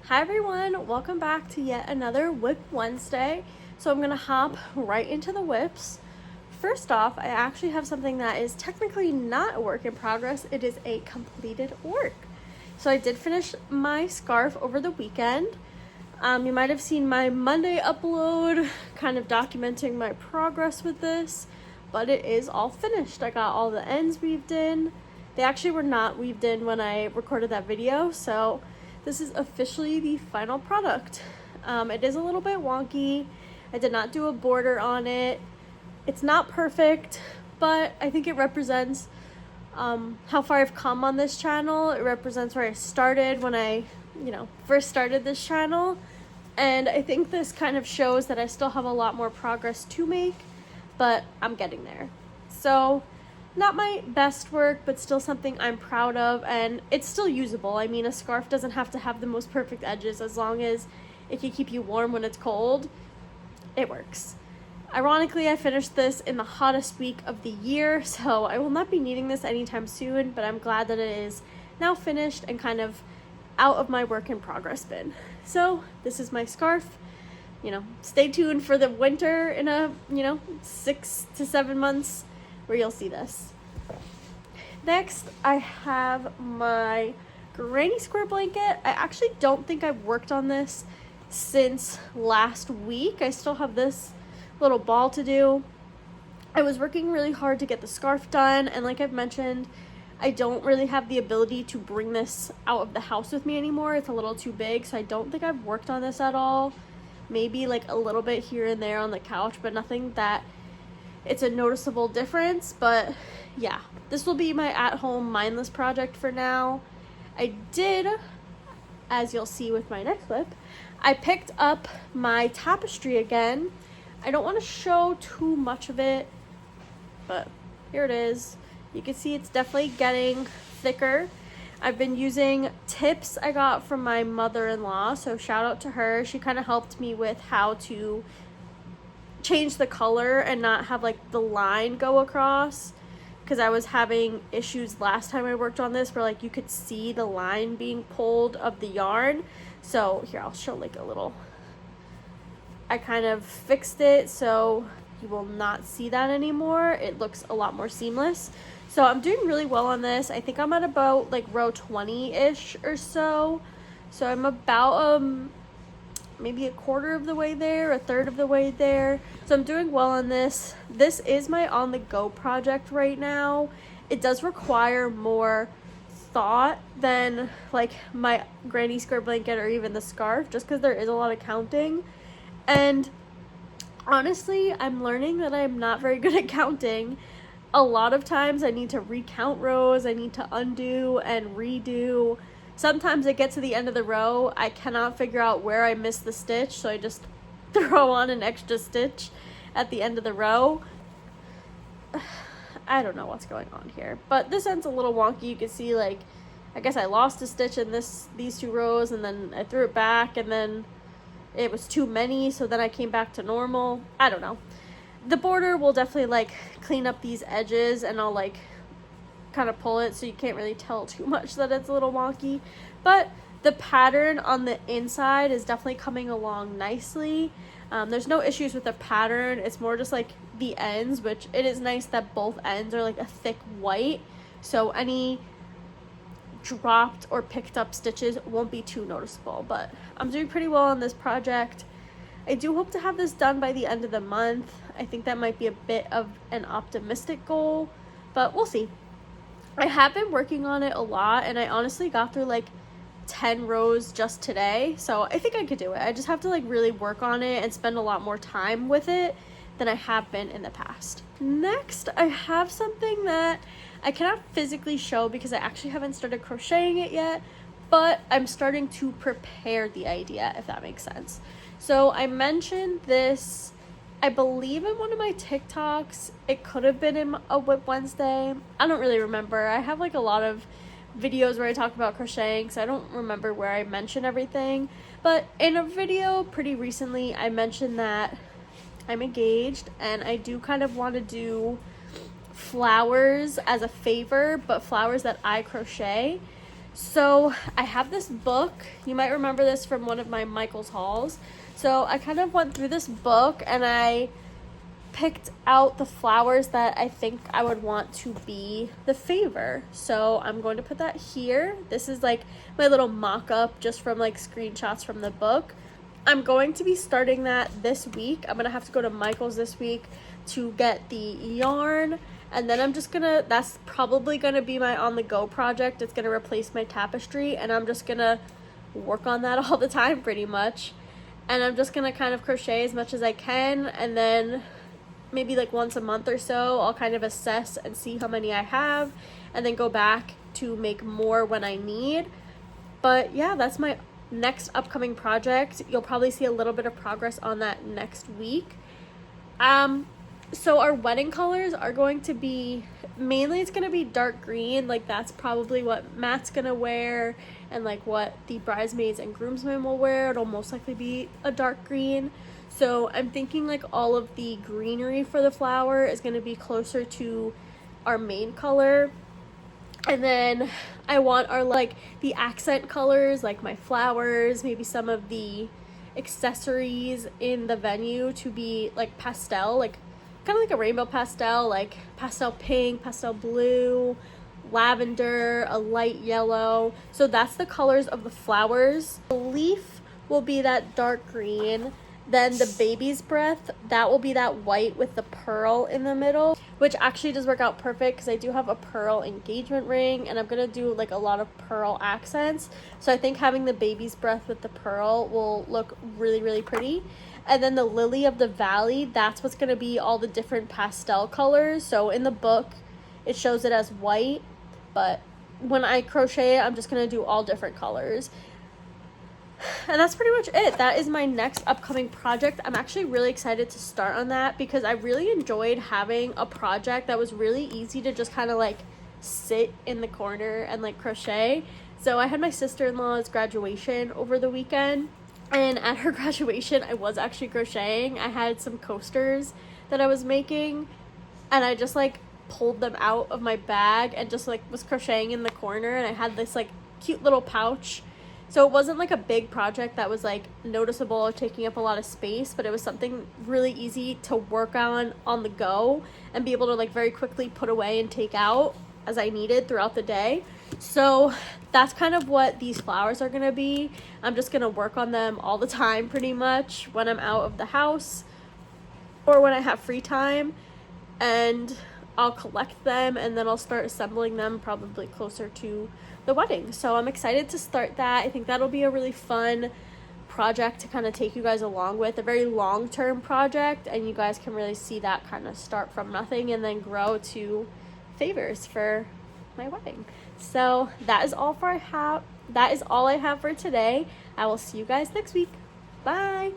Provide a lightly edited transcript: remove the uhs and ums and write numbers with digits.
Hi everyone, welcome back to yet another WIP Wednesday. So I'm going to hop right into the WIPs. First off, I actually have something that is technically not a work in progress. It is a completed work. So I did finish my scarf over the weekend. You might have seen my Monday upload, kind of documenting my progress with this, but it is all finished. I got all the ends weaved in. They actually were not weaved in when I recorded that video, so this is officially the final product. It is a little bit wonky. I did not do a border on it. It's not perfect, but I think it represents how far I've come on this channel. It represents where I started when I, first started this channel. And I think this kind of shows that I still have a lot more progress to make, but I'm getting there. So not my best work, but still something I'm proud of, and it's still usable. I mean, a scarf doesn't have to have the most perfect edges. As long as it can keep you warm when it's cold, it works. Ironically, I finished this in the hottest week of the year, so I will not be needing this anytime soon, but I'm glad that it is now finished and kind of out of my work in progress bin. So this is my scarf. Stay tuned for the winter in a 6 to 7 months where you'll see this. Next, I have my granny square blanket. I actually don't think I've worked on this since last week. I still have this little ball to do. I was working really hard to get the scarf done, and like I've mentioned, I don't really have the ability to bring this out of the house with me anymore. It's a little too big, so I don't think I've worked on this at all. Maybe like a little bit here and there on the couch, but nothing that it's a noticeable difference. But yeah, this will be my at-home mindless project for now. I did, as you'll see with my next clip, I picked up my tapestry again. I don't want to show too much of it, but here it is. You can see it's definitely getting thicker. I've been using tips I got from my mother-in-law, so shout out to her. She kind of helped me with how to change the color and not have like the line go across, because I was having issues last time I worked on this where like you could see the line being pulled of the yarn. So here, I'll show like a little. I kind of fixed it so you will not see that anymore. It looks a lot more seamless. So I'm doing really well on this. I think I'm at about like row 20-ish or so. So I'm about maybe a quarter of the way there, a third of the way there. So I'm doing well on this. This is my on-the-go project right now. It does require more thought than like my granny square blanket or even the scarf, just because there is a lot of counting. And honestly, I'm learning that I'm not very good at counting. A lot of times I need to recount rows, I need to undo and redo. Sometimes I get to the end of the row, I cannot figure out where I missed the stitch, so I just throw on an extra stitch at the end of the row. I don't know what's going on here, but this end's a little wonky. You can see like, I guess I lost a stitch in these two rows, and then I threw it back, and then it was too many, so then I came back to normal. I don't know. The border will definitely like clean up these edges, and I'll like kind of pull it so you can't really tell too much that it's a little wonky, but the pattern on the inside is definitely coming along nicely. There's no issues with the pattern. It's more just like the ends, which it is nice that both ends are like a thick white, so any dropped or picked up stitches won't be too noticeable. But I'm doing pretty well on this project. I do hope to have this done by the end of the month. I think that might be a bit of an optimistic goal, but we'll see. I have been working on it a lot, and I honestly got through like 10 rows just today, so I think I could do it. I just have to like really work on it and spend a lot more time with it than I have been in the past. Next, I have something that I cannot physically show because I actually haven't started crocheting it yet, but I'm starting to prepare the idea, if that makes sense. So I mentioned this, I believe, in one of my TikToks. It could have been in a WIP Wednesday. I don't really remember. I have like a lot of videos where I talk about crocheting, so I don't remember where I mention everything. But in a video pretty recently, I mentioned that I'm engaged and I do kind of want to do flowers as a favor, but flowers that I crochet. So I have this book. You might remember this from one of my Michael's hauls. So I kind of went through this book and I picked out the flowers that I think I would want to be the favor. So I'm going to put that here. This is like my little mock-up just from like screenshots from the book. I'm going to be starting that this week. I'm gonna have to go to Michael's this week to get the yarn, and then I'm just gonna, that's probably gonna be my on-the-go project. It's gonna replace my tapestry, and I'm just gonna work on that all the time pretty much. And I'm just gonna kind of crochet as much as I can, and then maybe like once a month or so I'll kind of assess and see how many I have, and then go back to make more when I need. But yeah, that's my next upcoming project. You'll probably see a little bit of progress on that next week. So our wedding colors are going to be, mainly it's going to be dark green. Like that's probably what Matt's going to wear, and like what the bridesmaids and groomsmen will wear. It'll most likely be a dark green. So I'm thinking like all of the greenery for the flower is going to be closer to our main color. And then I want our like the accent colors, like my flowers, maybe some of the accessories in the venue to be like pastel, like kind of like a rainbow pastel, like pastel pink, pastel blue, lavender, a light yellow. So that's the colors of the flowers. The leaf will be that dark green. Then the baby's breath, that will be that white with the pearl in the middle, which actually does work out perfect because I do have a pearl engagement ring, and I'm going to do like a lot of pearl accents. So I think having the baby's breath with the pearl will look really, really pretty. And then the lily of the valley, that's what's going to be all the different pastel colors. So in the book, it shows it as white, but when I crochet it, I'm just going to do all different colors. And that's pretty much it. That is my next upcoming project. I'm actually really excited to start on that because I really enjoyed having a project that was really easy to just kind of like sit in the corner and like crochet. So I had my sister-in-law's graduation over the weekend, and at her graduation I was actually crocheting. I had some coasters that I was making, and I just like pulled them out of my bag and just like was crocheting in the corner, and I had this like cute little pouch. So it wasn't like a big project that was like noticeable or taking up a lot of space, but it was something really easy to work on the go and be able to like very quickly put away and take out as I needed throughout the day. So that's kind of what these flowers are going to be. I'm just going to work on them all the time pretty much when I'm out of the house or when I have free time, and I'll collect them and then I'll start assembling them probably closer to the wedding. So I'm excited to start that. I think that'll be a really fun project to kind of take you guys along with, a very long-term project, and you guys can really see that kind of start from nothing and then grow to favors for my wedding. So that is all I have for today. I will see you guys next week. Bye.